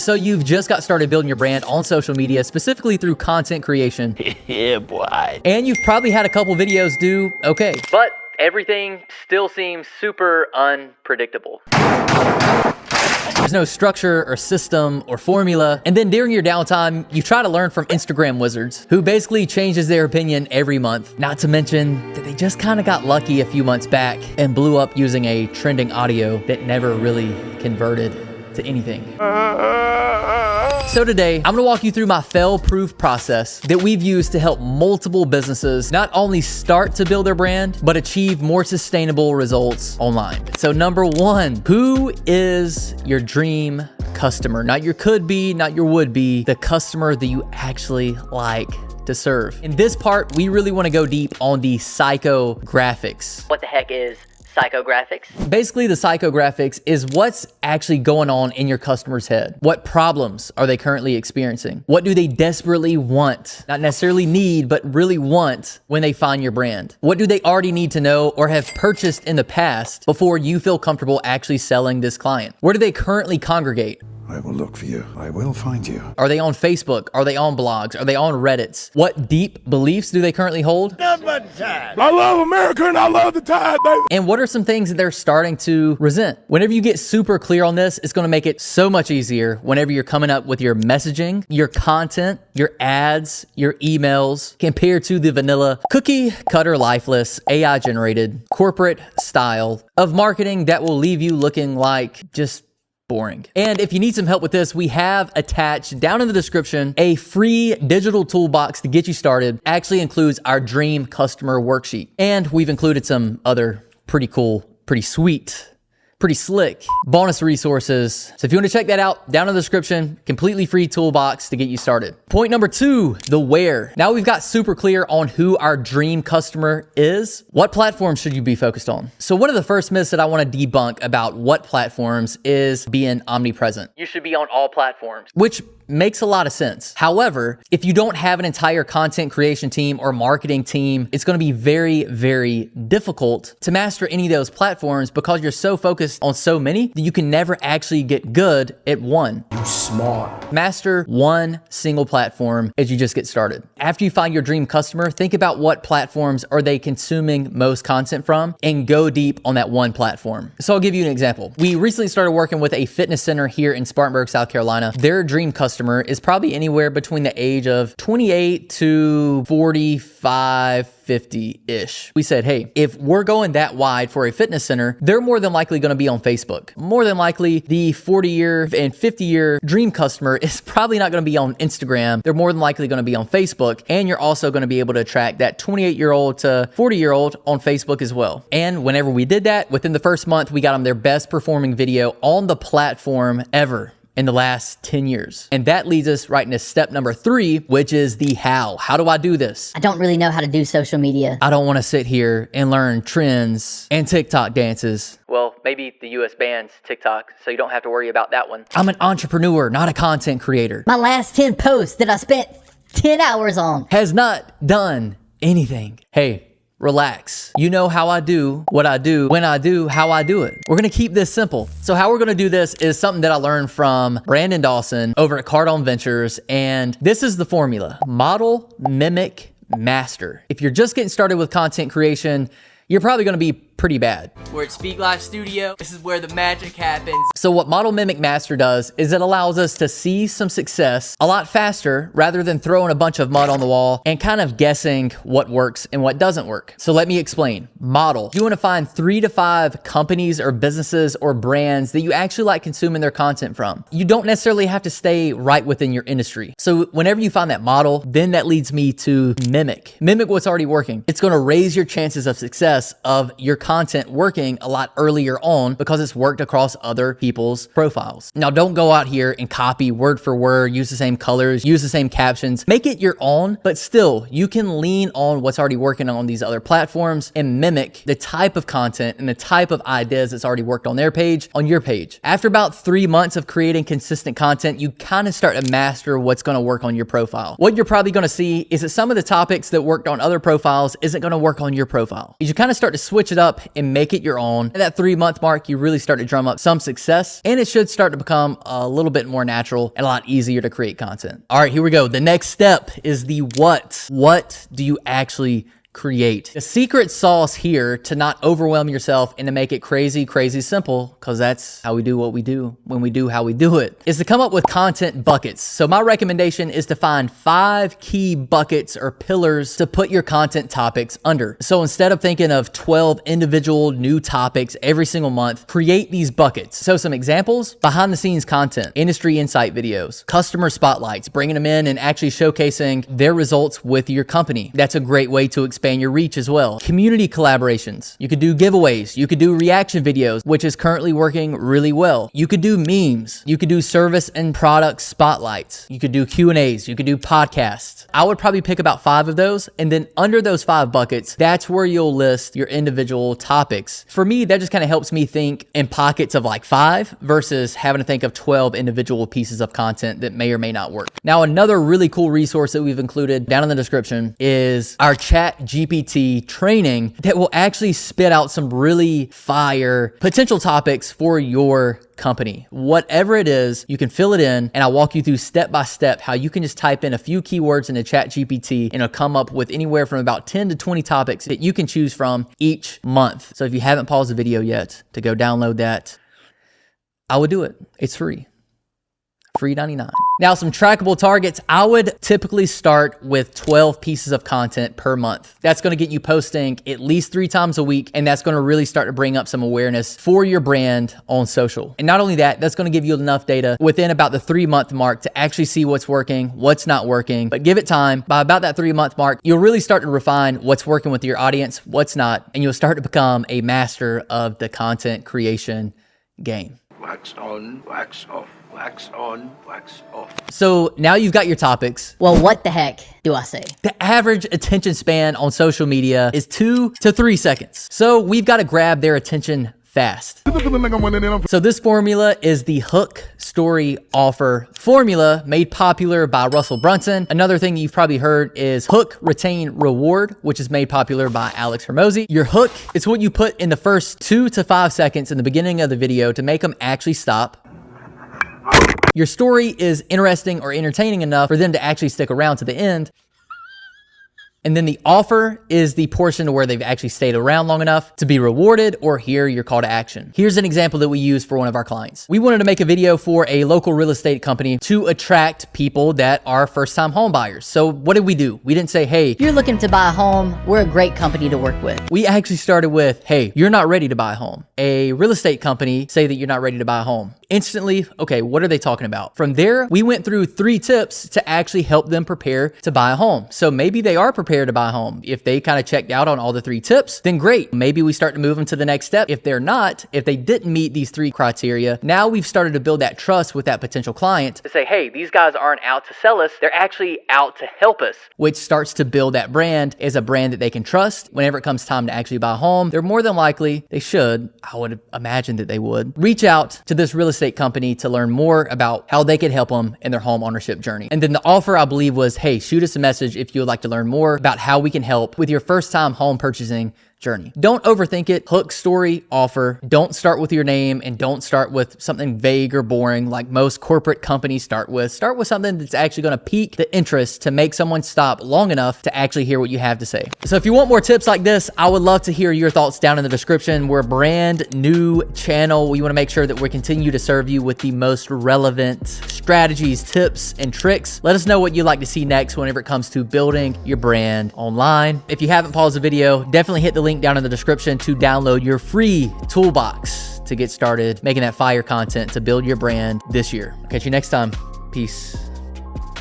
So you've just got started building your brand on social media, specifically through content creation. Yeah, boy. And you've probably had a couple videos do okay, but everything still seems super unpredictable. There's no structure or system or formula. And then during your downtime, you try to learn from Instagram wizards who basically changes their opinion every month. Not to mention that they just kind of got lucky a few months back and blew up using a trending audio that never really converted to anything. So today, I'm gonna walk you through my fail-proof process that we've used to help multiple businesses not only start to build their brand, but achieve more sustainable results online. So number one, who is your dream customer? Not your could be, not your would be, the customer that you actually like to serve. In this part, we really wanna go deep on the psychographics. What the heck is psychographics? Basically, the psychographics is what's actually going on in your customer's head. What problems are they currently experiencing? What do they desperately want? Not necessarily need, but really want when they find your brand? What do they already need to know or have purchased in the past before you feel comfortable actually selling this client? Where do they currently congregate? I will look for you. I will find you. Are they on Facebook? Are they on blogs? Are they on Reddits? What deep beliefs do they currently hold? I love America and I love the Tide, baby. And what are some things that they're starting to resent? Whenever you get super clear on this, it's gonna make it so much easier whenever you're coming up with your messaging, your content, your ads, your emails, compared to the vanilla, cookie cutter, lifeless, AI generated, corporate style of marketing that will leave you looking like just boring. And if you need some help with this, we have attached down in the description a free digital toolbox to get you started. Actually includes our dream customer worksheet. And we've included some other pretty cool, pretty sweet, pretty slick bonus resources. So if you want to check that out, down in the description, completely free toolbox to get you started. Point number two, the where. Now we've got super clear on who our dream customer is. What platform should you be focused on? So one of the first myths that I want to debunk about what platforms is being omnipresent. You should be on all platforms. Which makes a lot of sense. However, if you don't have an entire content creation team or marketing team, it's going to be very, very difficult to master any of those platforms because you're so focused on so many that you can never actually get good at one. You smart. Master one single platform as you just get started. After you find your dream customer, think about what platforms are they consuming most content from and go deep on that one platform. So I'll give you an example. We recently started working with a fitness center here in Spartanburg, South Carolina. Their dream customer is probably anywhere between the age of 28 to 45, 50-ish. We said, hey, if we're going that wide for a fitness center, they're more than likely going to be on Facebook. More than likely, the 40-year and 50-year dream customer is probably not going to be on Instagram. They're more than likely going to be on Facebook. And you're also going to be able to attract that 28-year-old to 40-year-old on Facebook as well. And whenever we did that, within the first month, we got them their best performing video on the platform ever in the last 10 years. And that leads us right into step number three, which is the how. How do I do this? I don't really know how to do social media. I don't want to sit here and learn trends and TikTok dances. Well, maybe the US bans TikTok, so you don't have to worry about that one. I'm an entrepreneur, not a content creator. My last 10 posts that I spent 10 hours on Has not done anything. Hey, relax. You know how I do what I do when I do how I do it. We're gonna keep this simple. So how we're gonna do this is something that I learned from Brandon Dawson over at Cardone Ventures. And this is the formula: model, mimic, master. If you're just getting started with content creation, you're probably gonna be pretty bad. We're at Speak Live Studio. This is where the magic happens. So what Model Mimic Master does is it allows us to see some success a lot faster rather than throwing a bunch of mud on the wall and kind of guessing what works and what doesn't work. So let me explain. Model. You want to find 3 to 5 companies or businesses or brands that you actually like consuming their content from. You don't necessarily have to stay right within your industry. So whenever you find that model, then that leads me to mimic. Mimic what's already working. It's going to raise your chances of success of your content working a lot earlier on because it's worked across other people's profiles. Now, don't go out here and copy word for word, use the same colors, use the same captions, make it your own, but still you can lean on what's already working on these other platforms and mimic the type of content and the type of ideas that's already worked on their page, on your page. After about 3 months of creating consistent content, you kind of start to master what's going to work on your profile. What you're probably going to see is that some of the topics that worked on other profiles isn't going to work on your profile. You kind of start to switch it up up and make it your own. At that 3-month mark, you really start to drum up some success, and it should start to become a little bit more natural and a lot easier to create content. All right, here we go. The next step is the what. What do you actually create? The secret sauce here to not overwhelm yourself and to make it crazy simple, because that's how we do what we do when we do how we do it, is to come up with content buckets. So my recommendation is to find 5 key buckets or pillars to put your content topics under. So instead of thinking of 12 individual new topics every single month, create these buckets. So some examples: behind the scenes content, industry insight videos, customer spotlights, bringing them in and actually showcasing their results with your company. That's a great way to expand your reach as well. Community collaborations. You could do giveaways. You could do reaction videos, which is currently working really well. You could do memes. You could do service and product spotlights. You could do Q&As. You could do podcasts. I would probably pick about 5 of those, and then under those 5 buckets, that's where you'll list your individual topics. For me, that just kind of helps me think in pockets of like 5 versus having to think of 12 individual pieces of content that may or may not work. Now, another really cool resource that we've included down in the description is our ChatGPT training that will actually spit out some really fire potential topics for your company. Whatever it is, you can fill it in, and I'll walk you through step by step how you can just type in a few keywords into ChatGPT and it'll come up with anywhere from about 10 to 20 topics that you can choose from each month. So if you haven't paused the video yet to go download that, I would do it. It's free. Free 99. Now, some trackable targets. I would typically start with 12 pieces of content per month. That's going to get you posting at least 3 times a week, and that's going to really start to bring up some awareness for your brand on social. And not only that, that's going to give you enough data within about the 3-month mark to actually see what's working, what's not working. But give it time. By about that 3-month mark, you'll really start to refine what's working with your audience, what's not, and you'll start to become a master of the content creation game. Wax on, wax off. Wax on, wax off. So now you've got your topics. Well, what the heck do I say? The average attention span on social media is 2 to 3 seconds. So we've got to grab their attention fast. So this formula is the hook, story, offer formula made popular by Russell Brunson. Another thing you've probably heard is hook, retain, reward, which is made popular by Alex Hormozi. Your hook is what you put in the first 2 to 5 seconds in the beginning of the video to make them actually stop. Your story is interesting or entertaining enough for them to actually stick around to the end. And then the offer is the portion where they've actually stayed around long enough to be rewarded or hear your call to action. Here's an example that we use for one of our clients. We wanted to make a video for a local real estate company to attract people that are first-time home buyers. So what did we do? We didn't say, hey, If you're looking to buy a home, we're a great company to work with. we actually started with, hey, you're not ready to buy a home. A real estate company say that you're not ready to buy a home. Instantly, okay, what are they talking about? From there, we went through 3 tips to actually help them prepare to buy a home. So maybe they are prepared to buy a home. If they kind of checked out on all the 3 tips, then great. Maybe we start to move them to the next step. If they're not, if they didn't meet these 3 criteria, now we've started to build that trust with that potential client, To say, hey, these guys aren't out to sell us, they're actually out to help us. which starts to build that brand as a brand that they can trust. Whenever it comes time to actually buy a home, they're more than likely, they should, I would imagine that they would, reach out to this real estate company to learn more about how they could help them in their home ownership journey. And then the offer, I believe, was, hey, shoot us a message if you would like to learn more about how we can help with your first time home purchasing journey. Don't overthink it. Hook, story, offer. Don't start with your name and don't start with something vague or boring like most corporate companies start with. Start with something that's actually going to pique the interest to make someone stop long enough to actually hear what you have to say. So if you want more tips like this, I would love to hear your thoughts down in the description. We're a brand new channel. We want to make sure that we continue to serve you with the most relevant strategies, tips, and tricks. Let us know what you'd like to see next whenever it comes to building your brand online. If you haven't paused the video, definitely hit the link down in the description to download your free toolbox to get started making that fire content to build your brand this year. Catch you next time. Peace.